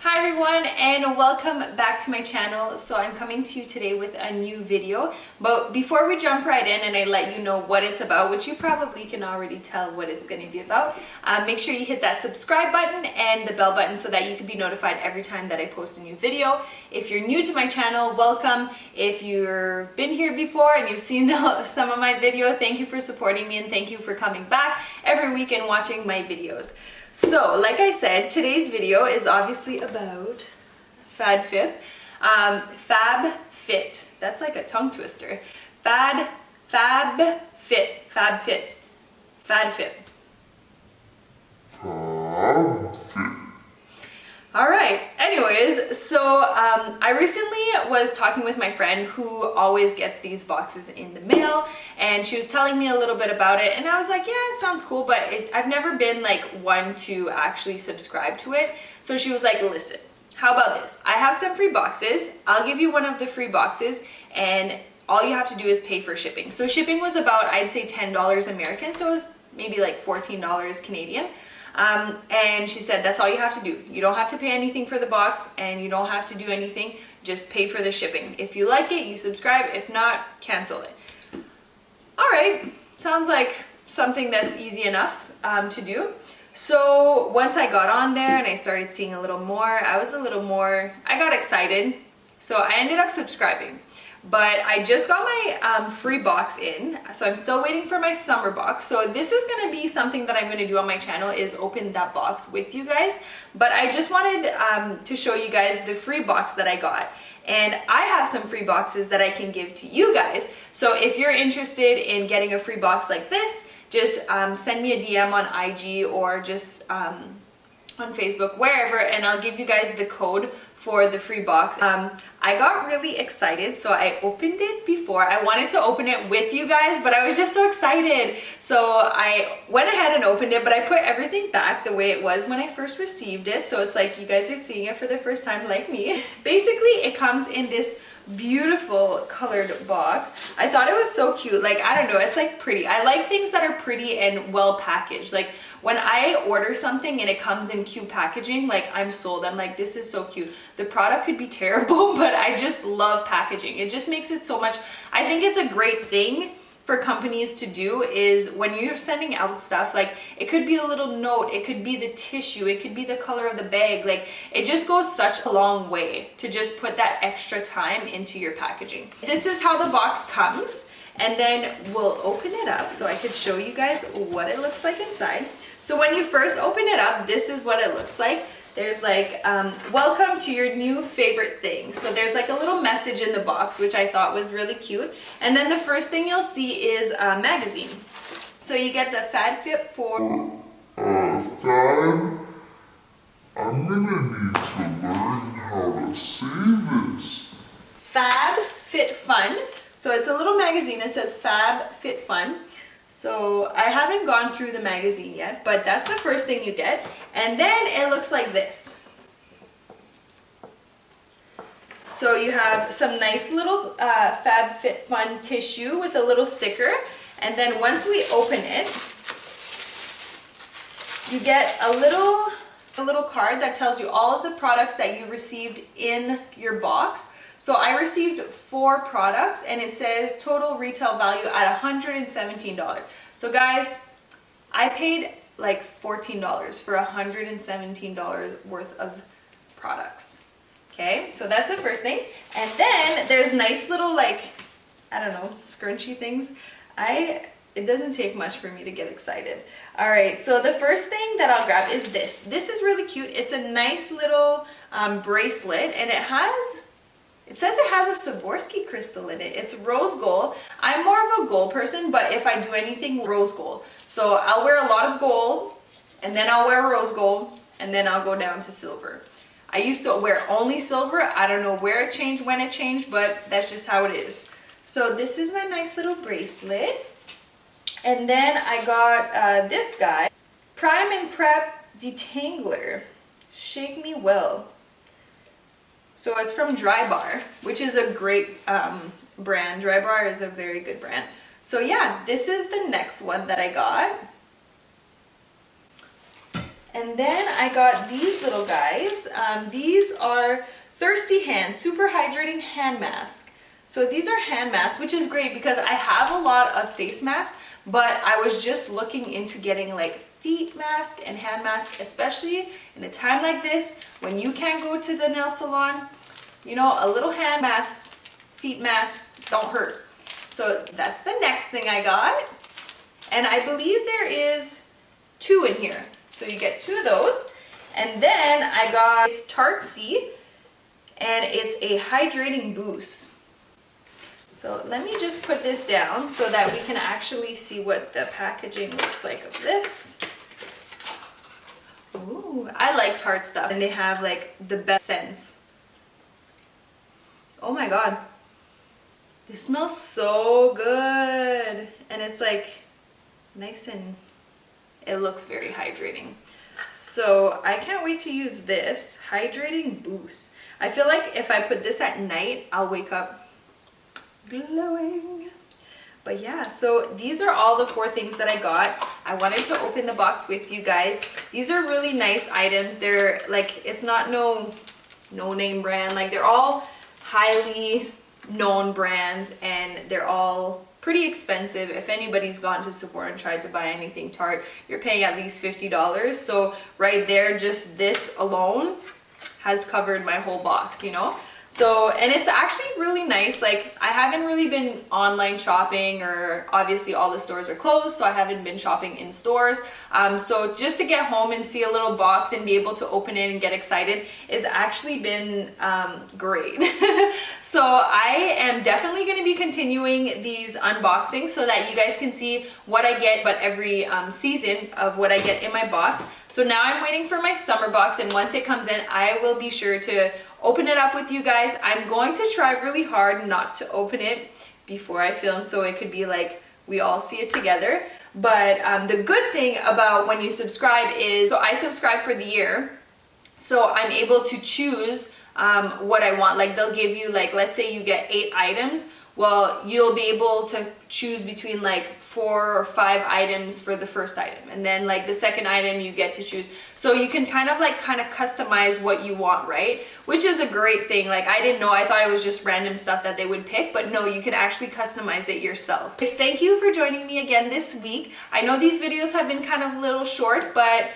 Hi everyone, and welcome back to my channel. So I'm coming to you today with a new video, but before we jump right in and I let you know what it's about, which you probably can already tell what it's going to be about, make sure you hit that subscribe button and the bell button so that you can be notified every time that I post a new video. If you're new to my channel, welcome. If you've been here before and you've seen some of my video, thank you for supporting me and thank you for coming back every week and watching my videos. So, like I said, today's video is obviously about Fab Fit. Fab Fit. That's like a tongue twister. Fab Fit. Fab Fit. Fab Fit. Alright, anyways, so I recently was talking with my friend who always gets these boxes in the mail, and she was telling me a little bit about it, and I was like, yeah, it sounds cool, but I've never been like one to actually subscribe to it. So she was like, listen, how about this? I have some free boxes. I'll give you one of the free boxes, and all you have to do is pay for shipping. So shipping was about, I'd say $10 American, so it was maybe like $14 Canadian. And she said, that's all you have to do. You don't have to pay anything for the box and you don't have to do anything. Just pay for the shipping. If you like it, you subscribe. If not, cancel it. All right. Sounds like something that's easy enough to do. So once I got on there and I started seeing a little more, I got excited. So I ended up subscribing. But I just got my free box in, so I'm still waiting for my summer box. So this is going to be something that I'm going to do on my channel, is open that box with you guys. But I just wanted to show you guys the free box that I got. And I have some free boxes that I can give to you guys. So if you're interested in getting a free box like this, just send me a DM on IG or just on Facebook, wherever, and I'll give you guys the code for the free box. I got really excited, so I opened it before. I wanted to open it with you guys, but I was just so excited. So I went ahead and opened it, but I put everything back the way it was when I first received it. So it's like you guys are seeing it for the first time like me. Basically, it comes in this beautiful colored box. I thought it was so cute. Like, I don't know, it's like pretty. I like things that are pretty and well packaged. Like when I order something and it comes in cute packaging, like I'm sold. I'm like, this is so cute. The product could be terrible, but I just love packaging. It just makes it so much. I think it's a great thing for companies to do, is when you're sending out stuff, like it could be a little note, it could be the tissue, it could be the color of the bag, like it just goes such a long way to just put that extra time into your packaging. This is how the box comes, and then we'll open it up so I could show you guys what it looks like inside. So when you first open it up, this is what it looks like. There's like, welcome to your new favorite thing. So there's like a little message in the box, which I thought was really cute. And then the first thing you'll see is a magazine. So you get the Fab Fit for... Fab, I'm gonna need to learn how to say this. Fab Fit Fun. So it's a little magazine. It says Fab Fit Fun. So I haven't gone through the magazine yet, but that's the first thing you get. And then it looks like this. So you have some nice little Fab Fit Fun tissue with a little sticker. And then once we open it, you get a little card that tells you all of the products that you received in your box. So I received 4 products and it says total retail value at $117. So guys, I paid like $14 for $117 worth of products. Okay, so that's the first thing. And then there's nice little, like, I don't know, scrunchy things. It doesn't take much for me to get excited. All right, so the first thing that I'll grab is this. This is really cute. It's a nice little bracelet, and it says it has a Swarovski crystal in it. It's rose gold. I'm more of a gold person, but if I do anything, rose gold. So I'll wear a lot of gold, and then I'll wear rose gold, and then I'll go down to silver. I used to wear only silver. I don't know where it changed, when it changed, but that's just how it is. So this is my nice little bracelet. And then I got this guy, Prime and Prep Detangler. Shake Me Well. So it's from Drybar, which is a great brand. Drybar is a very good brand. So yeah, this is the next one that I got. And then I got these little guys. These are Thirsty Hands Super Hydrating Hand Mask. So these are hand masks, which is great because I have a lot of face masks, but I was just looking into getting like feet mask and hand mask, especially in a time like this when you can't go to the nail salon. You know, a little hand mask, feet mask don't hurt. So that's the next thing I got. And I believe there is 2 in here. So you get 2 of those. And then I got, it's Tartsy, and it's a hydrating boost. So let me just put this down so that we can actually see what the packaging looks like of this. Ooh, I like Tarte stuff, and they have like the best scents. Oh my god. This smells so good. And it's like nice, and it looks very hydrating. So I can't wait to use this hydrating boost. I feel like if I put this at night, I'll wake up glowing. But yeah, so these are all the 4 things that I got. I wanted to open the box with you guys. These are really nice items. They're like, it's not no name brand. Like, they're all highly known brands, and they're all pretty expensive. If anybody's gone to Sephora and tried to buy anything Tarte, you're paying at least $50. So right there, just this alone has covered my whole box, you know? So, and it's actually really nice. Like, I haven't really been online shopping, or obviously all the stores are closed, so I haven't been shopping in stores. So just to get home and see a little box and be able to open it and get excited has actually been great. So I am definitely going to be continuing these unboxings so that you guys can see what I get, but every season of what I get in my box. So now I'm waiting for my summer box, and once it comes in, I will be sure to open it up with you guys. I'm going to try really hard not to open it before I film, so it could be like we all see it together. But the good thing about when you subscribe is, so I subscribe for the year, so I'm able to choose what I want. Like, they'll give you, like, let's say you get 8 items, well, you'll be able to choose between like 4 or 5 items for the first item, and then like the second item you get to choose. So you can kind of customize what you want, right? Which is a great thing. Like, I didn't know, I thought it was just random stuff that they would pick, but no, you can actually customize it yourself. Guys, thank you for joining me again this week. I know these videos have been kind of a little short, but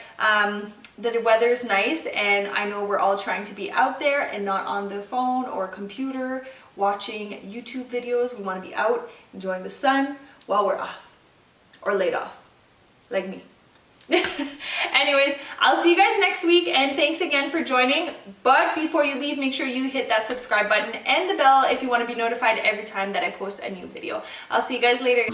the weather's nice, and I know we're all trying to be out there and not on the phone or computer watching YouTube videos. We want to be out enjoying the sun while we're off or laid off, like me. Anyways, I'll see you guys next week, and thanks again for joining. But before you leave, make sure you hit that subscribe button and the bell if you want to be notified every time that I post a new video. I'll see you guys later.